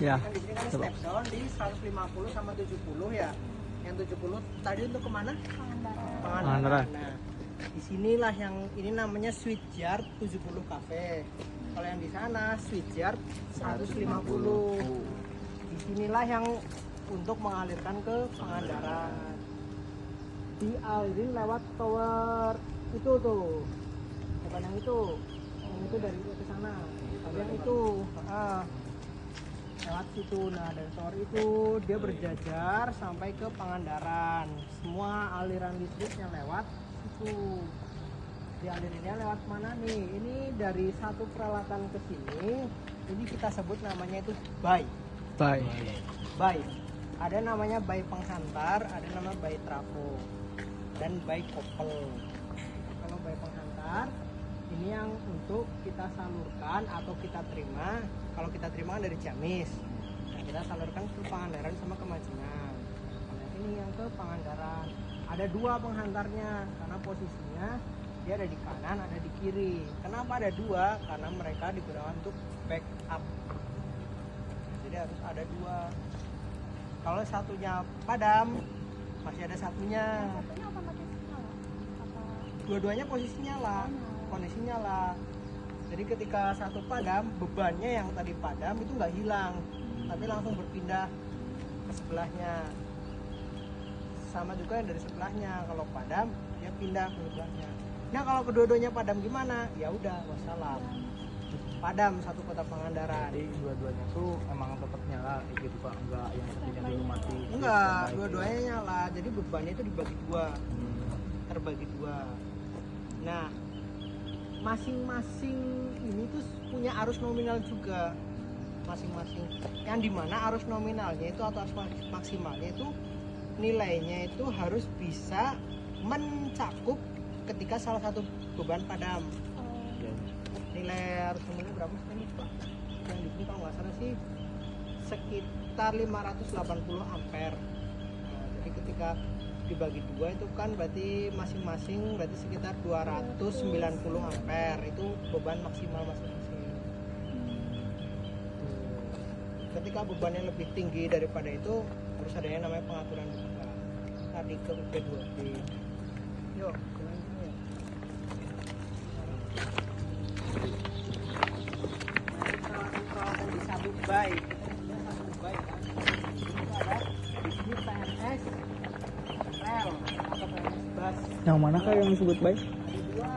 Ya. Kan di sini kan step down di 150 sama 70 ya. Yang 70 tadi untuk kemana? Pangandaran. Nah, disinilah yang ini namanya Switchyard 70 Cafe. Kalau yang di sana Switchyard 150. Disinilah yang untuk mengalirkan ke Pangandaran. Dialirin lewat tower itu tuh. Bukan yang itu dari ke sana. Tapi yang itu, lewat situ. Nah, dari tower itu dia berjajar sampai ke Pangandaran. Semua aliran listriknya lewat situ. Dialirinnya lewat mana nih? Ini dari satu peralatan ke sini. Ini kita sebut namanya itu bay. Ada namanya bay penghantar, ada nama bay trafo, dan bay kopel. Kalau bay penghantar ini yang untuk kita salurkan atau kita terima. Kalau kita terima dari Ciamis, nah kita salurkan ke Pangandaran sama ke Majingan. Nah, ini yang ke Pangandaran. Ada dua penghantarnya karena posisinya dia ada di kanan, ada di kiri. Kenapa ada dua? Karena mereka digunakan untuk backup. Jadi harus ada dua. Kalau satunya padam, masih ada satunya. Satunya otomatis nyala? Dua-duanya posisinya lah. Jadi ketika satu padam, bebannya yang tadi padam itu nggak hilang, tapi langsung berpindah ke sebelahnya. Sama juga yang dari sebelahnya, kalau padam dia pindah ke sebelahnya. Nah kalau kedua-duanya padam gimana? Ya udah, wassalam. Padam satu kota Pangandaran. Jadi dua-duanya tuh emang tetap nyala gitu Pak, enggak yang satunya dulu mati. Enggak, dua-duanya nyala. Jadi bebannya itu dibagi dua, terbagi dua. Nah, masing-masing ini tuh punya arus nominal juga, masing-masing. Yang dimana arus nominalnya itu atau arus maksimalnya itu nilainya itu harus bisa mencakup ketika salah satu beban padam. Nilai arus nominalnya berapa sih Pak? Yang di sini kalau nggak salah sih sekitar 580 ampere. Nah, jadi ketika dibagi dua itu kan berarti masing-masing berarti sekitar 290 ampere. Itu beban maksimal masing-masing. Ketika bebannya lebih tinggi daripada itu harus ada yang namanya pengaturan beban. Tadi ke UP2B. Yuk, selanjutnya. Peralatan disambut baik. Kita sambut baik kan. Ini ada di sini PNS rel atau PNS bus. Yang mana kak yang disebut baik?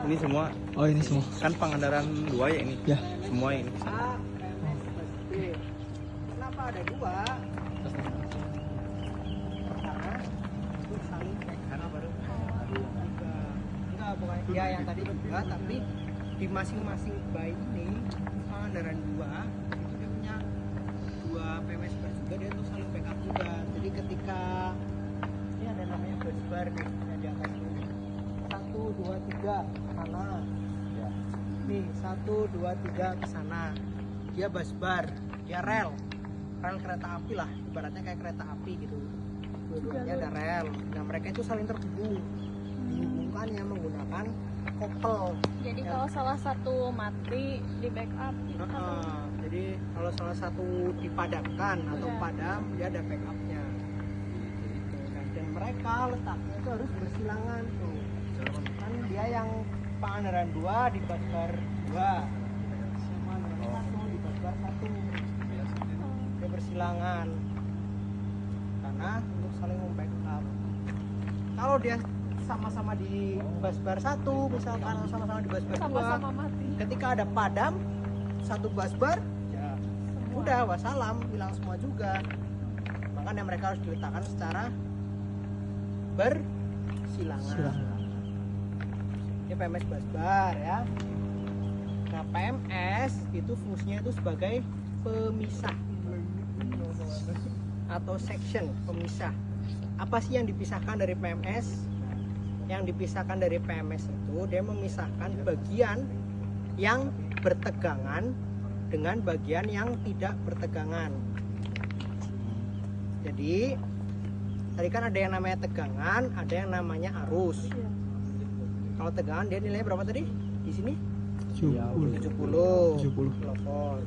Ini semua Oh ini semua. kan Pangandaran 2 ya ini. Ya. Semua ini. A, PNS bus B. Kenapa ada dua? Karena itu saling karena baru enggak bukan ya yang tadi juga, tapi di masing-masing bay ini Pangandaran 2 itu dia punya dua PMS bar juga, dia tuh saling backup juga. Jadi ketika ini ada namanya bus bar nih yang di atas ini 1, 2, 3 ke sana ya. Nih 1, 2, 3 ke sana, dia bus bar, dia rel kereta api lah, ibaratnya kayak kereta api gitu. Dua-duanya ada rel. Nah mereka itu saling terhubung, dihubungkannya menggunakan kopel. Jadi kalau salah satu mati di backup gitu. Jadi kalau salah satu dipadamkan atau Ya. padam, dia ada backupnya. Nah, dan mereka letaknya itu harus bersilangan tuh. Kan dia yang Pangandaran 2 di Basbar 2, sama dengan satu di Basbar 1. Dia bersilangan karena untuk saling membackup. Kalau dia sama-sama di Basbar 1, misalkan sama-sama di Basbar 2, Sama-sama mati. ketika ada padam satu Basbar, ya udah wassalam, hilang semua juga. Makanya mereka harus diletakkan secara bersilangan. Ini PMS Basbar ya. Nah PMS itu fungsinya itu sebagai pemisah atau section, pemisah. Apa sih yang dipisahkan dari PMS? Yang dipisahkan dari PMS itu dia memisahkan bagian yang bertegangan dengan bagian yang tidak bertegangan. Jadi tadi kan ada yang namanya tegangan, ada yang namanya arus. Kalau tegangan dia nilainya berapa tadi? Di sini 70. 70 kilovolt.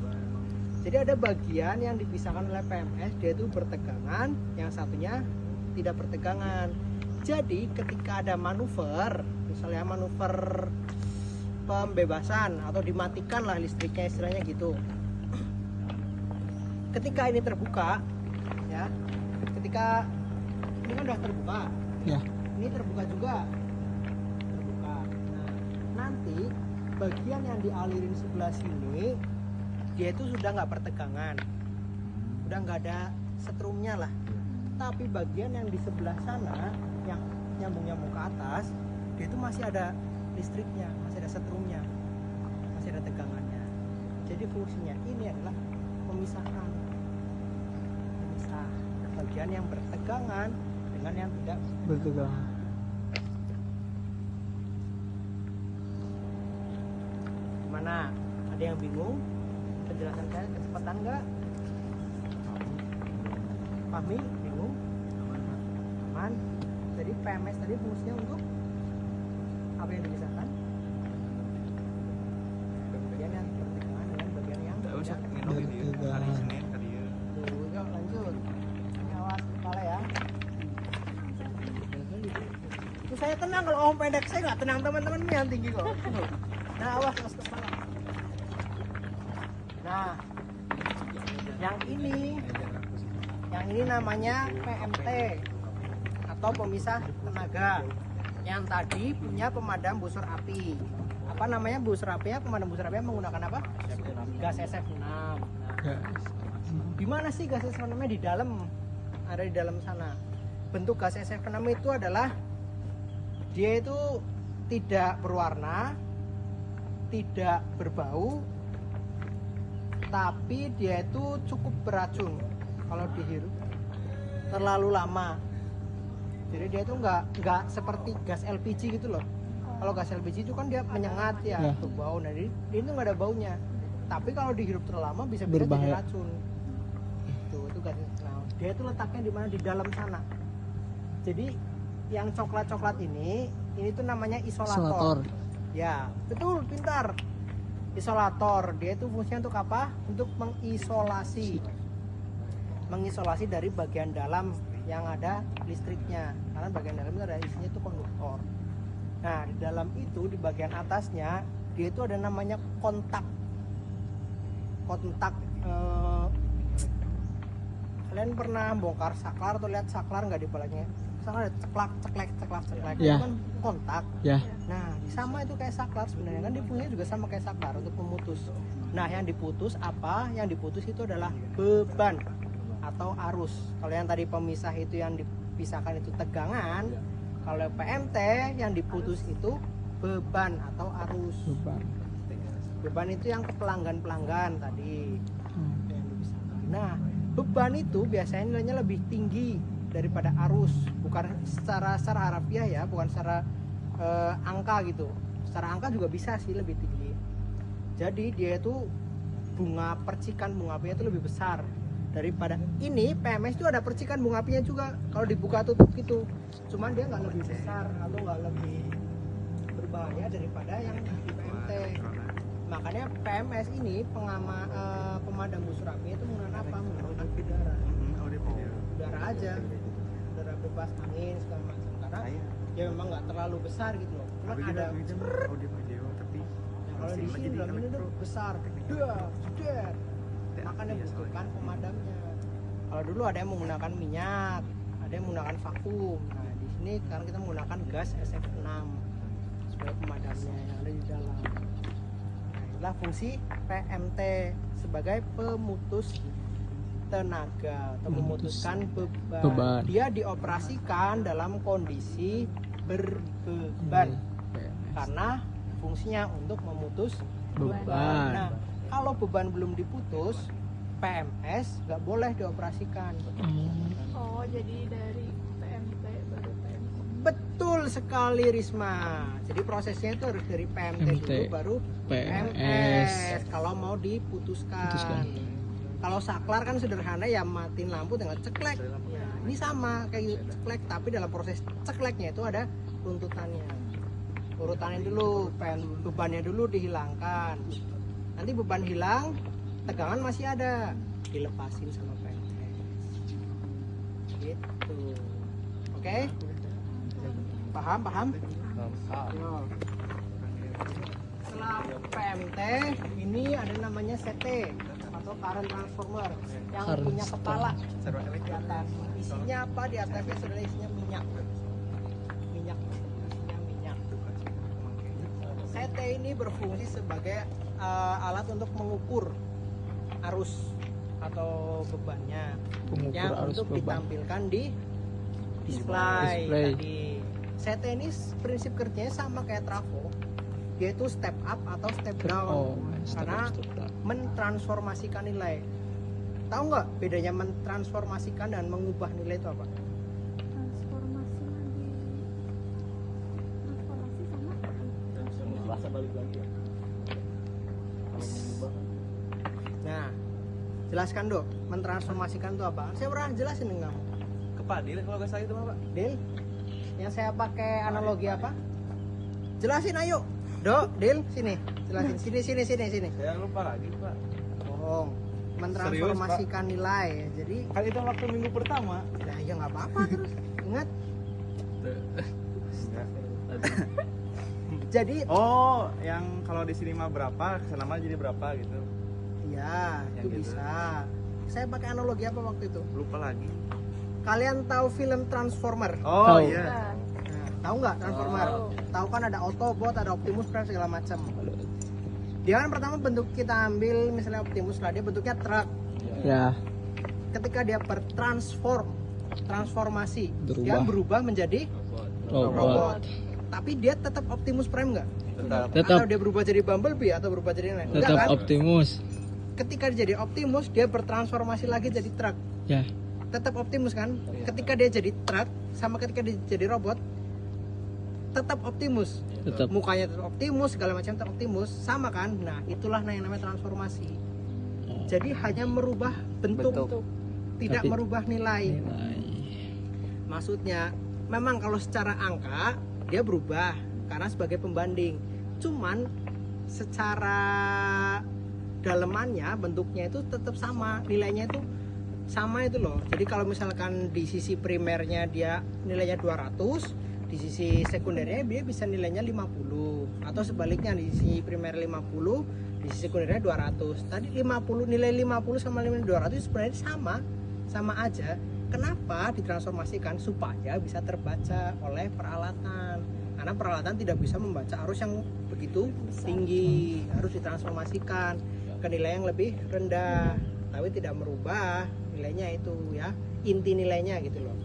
Jadi ada bagian yang dipisahkan oleh PMS, dia itu bertegangan, yang satunya tidak bertegangan. Jadi ketika ada manuver, misalnya manuver pembebasan atau dimatikan lah listriknya, istilahnya gitu. Ketika ini terbuka, ya, ketika ini kan udah terbuka, Ya. ini terbuka juga, terbuka. Nah, nanti bagian yang dialirin sebelah sini, dia itu sudah nggak pertegangan, udah nggak ada setrumnya lah. Tapi bagian yang di sebelah sana, yang nyambung ke atas, dia itu masih ada listriknya, masih ada setrumnya, masih ada tegangannya. Jadi fungsinya ini adalah pemisahan, pemisah bagian yang bertegangan dengan yang tidak Bertegangan. Gimana? Ada yang bingung? Penjelasan saya kecepatan nggak? Pahmi? Bingung? Aman? Jadi PMS tadi fungsinya untuk apa yang dipisahkan? Bagian yang bertegangan dengan bagian yang Nggak usah tidak. nginep di dia. Hari Senin tadi ya. Tuh, yuk lanjut. Ini awas kepala ya. Tuh, saya tenang kalau om pendek, saya nggak tenang teman-teman ini yang tinggi kok. Tuh. Nah, awas kepala. Nah, yang ini namanya PMT atau pemisah tenaga. Yang tadi punya pemadam busur api. Apa namanya busur apinya? Pemadam busur apinya menggunakan apa? Gas SF6. Ya. Di mana sih gas SF6 nya? Di dalam, ada di dalam sana. Bentuk gas SF6 itu adalah dia itu tidak berwarna, tidak berbau, tapi dia itu cukup beracun kalau dihirup terlalu lama. Jadi dia itu nggak seperti gas LPG gitu loh. Kalau gas LPG itu kan dia menyengat ya, Ya. berbau. Nah, ini tuh nggak ada baunya. Tapi kalau dihirup terlalu lama bisa jadi Berbahaya. racun. Itu gas. Nah, dia itu letaknya di mana? Di dalam sana. Jadi yang coklat-coklat ini tuh namanya isolator. Ya, betul, pintar. Isolator, dia itu fungsinya untuk apa? Untuk mengisolasi dari bagian dalam yang ada listriknya. Karena bagian dalam itu ada isinya itu konduktor. Nah, di dalam itu di bagian atasnya dia itu ada namanya kontak. Kalian pernah bongkar saklar atau lihat saklar nggak di belakangnya? Saklar ada ceklek. Ya. Itu kan kontak. Ya. Nah, sama itu kayak saklar sebenarnya kan, dia fungsinya juga sama kayak saklar untuk memutus. Nah, yang diputus apa? Yang diputus itu adalah beban atau arus. Kalau yang tadi pemisah itu yang dipisahkan itu tegangan, kalau PMT yang diputus itu beban atau arus. Beban itu yang ke pelanggan tadi. Yang dipisahkan. Nah, beban itu biasanya nilainya lebih tinggi daripada arus, bukan secara harafiah ya, bukan secara angka gitu. Secara angka juga bisa sih lebih tinggi. Jadi dia itu percikan bunga apinya itu lebih besar daripada ini. PMS itu ada percikan bunga apinya juga kalau dibuka tutup gitu. Cuman dia nggak lebih besar atau nggak lebih berbahaya daripada yang di PMT. Makanya PMS ini pemadam busur api itu menggunakan apa? Menggunakan udara. Udara aja, udara bebas, angin segala macam. Karena ya memang nggak terlalu besar gitu loh. Cuma ada kalau di sini dalam ini tuh besar, gede. Makanya butuhkan pemadamnya. Kalau dulu ada yang menggunakan minyak, ada yang menggunakan vakum. Nah, di sini sekarang kita menggunakan gas SF6 sebagai pemadamnya yang ada di dalam. Nah, inilah fungsi PMT sebagai pemutus tenaga atau memutuskan beban. Dia dioperasikan dalam kondisi berbeban karena fungsinya untuk memutus beban. Nah, kalau beban belum diputus, PMS nggak boleh dioperasikan. Oh, jadi dari PMT baru PMS. Betul sekali Risma. Jadi prosesnya itu harus dari PMT dulu baru PMS kalau mau diputuskan. Kalau saklar kan sederhana ya, matiin lampu tinggal ceklek. Ya, ini sama kayak ceklek, tapi dalam proses cekleknya itu ada runtutannya. Urutannya dulu, bebannya dulu dihilangkan. Nanti beban hilang, tegangan masih ada, dilepasin sama PMS gitu. Oke? Paham? Yo. Setelah PMT ini ada namanya CT atau current transformer yang punya kepala di atas. Isinya apa? Di atasnya sudah isinya minyak. Isinya minyak. CT ini berfungsi sebagai alat untuk mengukur arus atau bebannya yang untuk ditampilkan di display. Tadi. CT ini prinsip kerjanya sama kayak trafo, yaitu step up atau step down, karena mentransformasikan nilai. Tahu nggak bedanya mentransformasikan dan mengubah nilai itu apa? Transformasi sama balik lagi ya. Nah, jelaskan dok, mentransformasikan itu apa? Saya pernah jelasin dengan kamu. Ke Pak Dil kalau nggak salah itu Pak. Dil, yang saya pakai analogi apa? Jelasin ayo, dok, Dil, sini, jelasin, sini. Saya lupa lagi Pak. Bohong, mentransformasikan nilai. Jadi, Kan itu waktu minggu pertama. nah ya nggak apa-apa terus, ingat. Jadi, Oh, yang kalau di sini mah berapa, kesana mah jadi berapa gitu. ya Yang itu gitu. bisa. Saya pakai analogi apa waktu itu? Lupa lagi. Kalian tahu film Transformer? Oh ya. iya. Nah, tahu nggak Transformer? Tahu kan ada Autobot, ada Optimus Prime segala macam. Dia kan pertama bentuk kita ambil misalnya Optimus lah, dia bentuknya truk. Ya. Ketika dia transformasi, Berubah. dia berubah menjadi robot. Tapi dia tetap Optimus Prime nggak? Tetap. Atau dia berubah jadi Bumblebee atau berubah jadi lain? Enggak Tetap kan? Optimus. Ketika dia jadi Optimus, dia bertransformasi lagi jadi truk. Ya. Tetap Optimus kan? Ketika dia jadi truk sama ketika dia jadi robot, tetap Optimus. Tetap. Mukanya tetap Optimus, segala macam tetap Optimus, sama kan? Nah, itulah yang namanya transformasi. Jadi hanya merubah bentuk, tidak Tapi- merubah nilai. Nilai. Maksudnya, memang kalau secara angka dia berubah karena sebagai pembanding. Cuman secara dalemannya, bentuknya itu tetap sama, nilainya itu sama itu loh. Jadi kalau misalkan di sisi primernya dia nilainya 200, di sisi sekundernya dia bisa nilainya 50, atau sebaliknya di sisi primer 50, di sisi sekundernya 200. Tadi 50, nilai 50 sama nilai 200 sebenarnya sama aja. Kenapa ditransformasikan? Supaya bisa terbaca oleh peralatan. Karena peralatan tidak bisa membaca arus yang begitu tinggi, harus ditransformasikan ke nilai yang lebih rendah, tapi tidak merubah nilainya itu ya, inti nilainya gitu loh.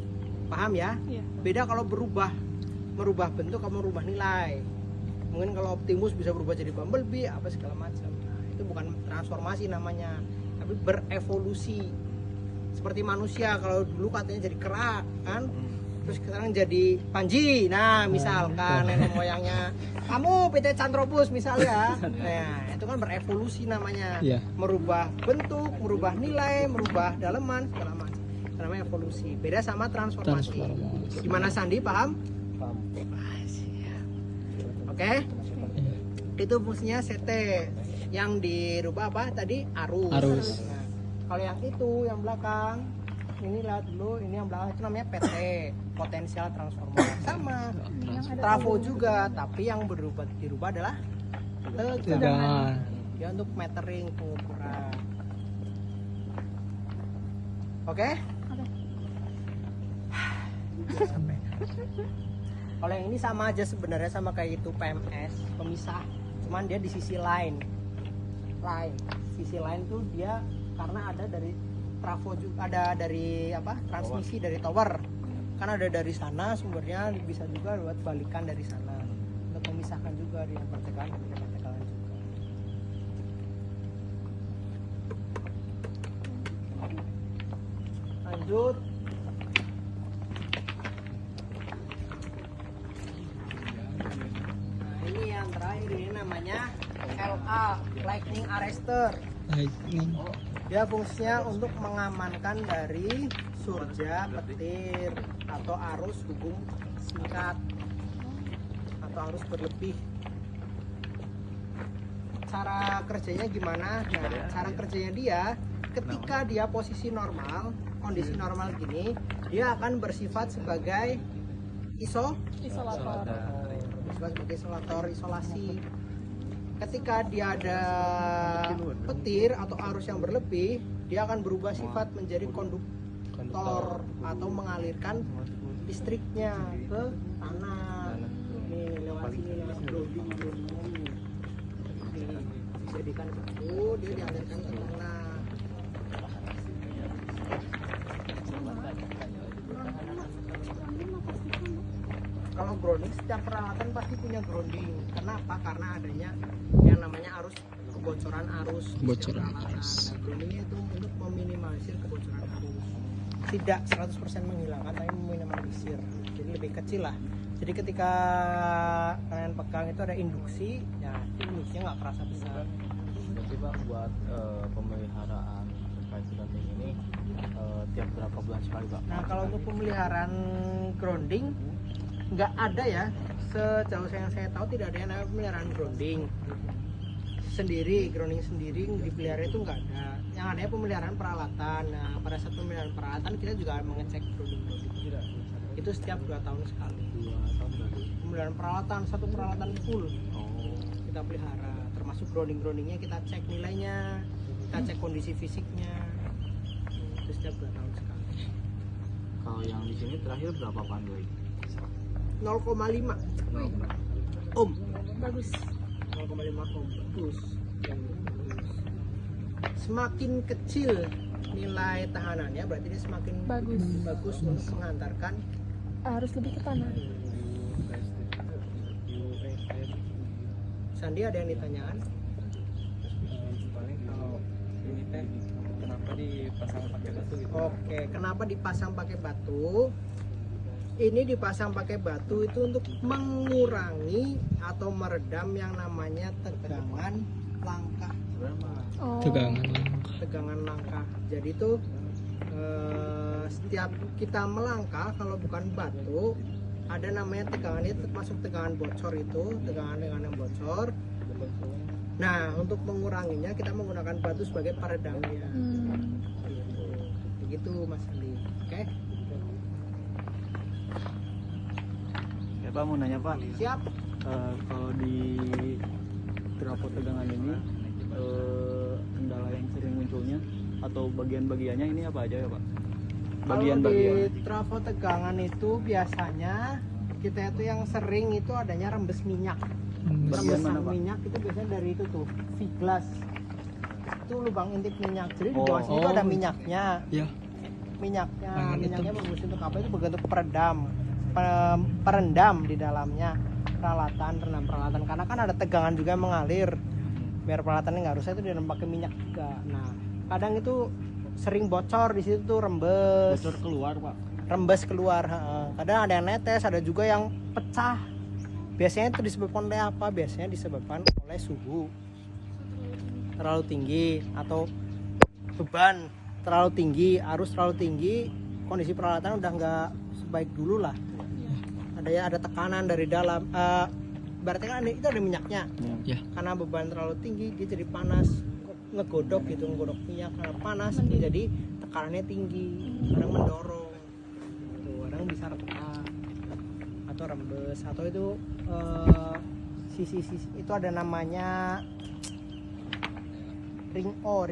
Paham ya? Iya. Beda kalau merubah bentuk atau merubah nilai. Mungkin kalau Optimus bisa berubah jadi Bumblebee apa segala macam. Nah, itu bukan transformasi namanya, tapi berevolusi. Seperti manusia, kalau dulu katanya jadi kera kan, terus sekarang jadi Panji. Nah, misalkan nenek moyangnya kamu Pithecanthropus misalnya. Nah, itu kan berevolusi namanya. Iya. Merubah bentuk, merubah nilai, merubah daleman segala macam. Itu namanya evolusi. Beda sama transformasi. Gimana Sandi, paham? Paham. Oke? Itu fungsinya CT. Yang dirubah apa tadi? Arus. Arus. Nah, kalau yang itu yang belakang, ini lihat dulu, ini yang belakang itu namanya PT, potensial transformer. Sama. Trafo juga, tapi yang dirubah adalah tegangan. Tegangan. Dia untuk metering pengukuran. Oke? Sampai. Kalau yang ini sama aja sebenarnya, sama kayak itu PMS, pemisah. Cuman dia di sisi lain. Sisi lain tuh dia karena ada dari trafo juga, ada dari apa? Transmisi dari tower. Kan ada dari sana sumbernya, bisa juga buat balikan dari sana. Untuk memisahkan juga dia vertikal dan vertikalan juga. Lanjut. Nah, ini yang terakhir, ini namanya LA, Lightning Arrester. Lightning. Dia fungsinya untuk mengamankan dari surja, petir, atau arus hubung singkat atau arus berlebih. cara kerjanya gimana? Nah, cara kerjanya dia ketika dia posisi normal, kondisi normal gini, dia akan bersifat sebagai Isolator. sebagai isolator, isolasi. Ketika dia ada petir atau arus yang berlebih, dia akan berubah sifat menjadi konduktor atau mengalirkan listriknya ke tanah. Nih lewat sini, lewat grounding. Dijadikan itu, dia dialirkan ke tanah. Kalau grounding, setiap peralatan pasti punya grounding. Kenapa? Karena adanya yang namanya kebocoran arus. Nah, groundingnya itu untuk meminimalisir kebocoran arus. Tidak 100% menghilangkan, tapi meminimalisir. Jadi lebih kecil lah. Jadi ketika kalian pegang itu ada induksi, ya induksinya nggak kerasa besar. Berarti Pak buat pemeliharaan terkait grounding ini tiap berapa bulan sekali Pak? Nah kalau untuk pemeliharaan grounding nggak ada ya, sejauh yang saya tahu tidak ada yang namanya pemeliharaan grounding sendiri dipelihara itu nggak ada. Yang ada pemeliharaan peralatan. Nah pada saat pemeliharaan peralatan kita juga mengecek grounding itu setiap 2 tahun sekali. 2 tahun berarti. Pemeliharaan peralatan, satu peralatan full kita pelihara, termasuk groundingnya kita cek nilainya, kita cek kondisi fisiknya, itu setiap 2 tahun sekali. Kalau yang di sini terakhir berapa Pak Andoi? 0,5 ohm. Bagus. 0,5 ohm. Bagus. Semakin kecil nilai tahanannya berarti dia semakin bagus untuk mengantarkan Harus lebih ke tanah. Sandi ada yang ditanyakan? Paling kalau ini teh kenapa dipasang pakai batu gitu? Oke, kenapa dipasang pakai batu? Ini dipasang pakai batu itu untuk mengurangi atau meredam yang namanya tegangan langkah. Oh. Tegangan langkah. Jadi itu setiap kita melangkah kalau bukan batu ada namanya tegangan, itu termasuk tegangan bocor, itu tegangan yang bocor. Nah untuk menguranginya kita menggunakan batu sebagai peredamnya. Begitu Mas Andi. Oke? Ya Pak, mau nanya Pak, Siap. kalau di trafo tegangan ini kendala yang sering munculnya atau bagian-bagiannya ini apa aja ya Pak? Kalau di Bagian-bagian. trafo tegangan itu biasanya kita itu yang sering itu adanya rembes minyak. Bagian mana Rembesan Pak? minyak itu biasanya dari itu tuh, V-glass. Itu lubang intip minyak. Jadi di Oh. bawah sini itu ada minyaknya. Ya. Minyaknya bagus untuk apa? Itu berbentuk perendam di dalamnya rendam peralatan. Karena kan ada tegangan juga yang mengalir. Biar peralatannya nggak rusak itu direndam pakai minyak juga. Nah, kadang itu sering bocor di situ tuh, rembes. Bocor keluar Pak. Rembes keluar. Kadang ada yang netes, ada juga yang pecah. Biasanya itu disebabkan oleh apa? Biasanya disebabkan oleh suhu terlalu tinggi atau beban terlalu tinggi, arus terlalu tinggi, kondisi peralatan udah nggak sebaik dulu lah. Ada tekanan dari dalam. Berarti kan itu ada minyaknya. Ya. Karena beban terlalu tinggi dia jadi panas, ngegodok minyak karena panas jadi tekanannya tinggi, kadang mendorong, kadang bisa retak atau rembes atau itu sisi itu ada namanya ring O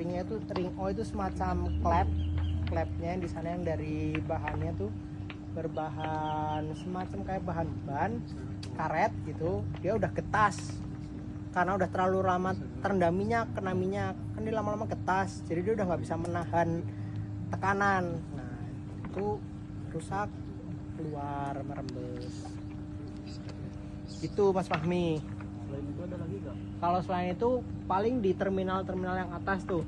itu semacam klepnya yang di sana yang dari bahannya tuh berbahan semacam kayak bahan ban karet gitu, dia udah getas karena udah terlalu lama terendam minyak, kena minyak kan dia lama-lama getas, jadi dia udah nggak bisa menahan tekanan. Nah itu rusak, keluar, merembes itu Mas Fahmi. Selain itu ada lagi nggak? Kalau selain itu paling di terminal yang atas tuh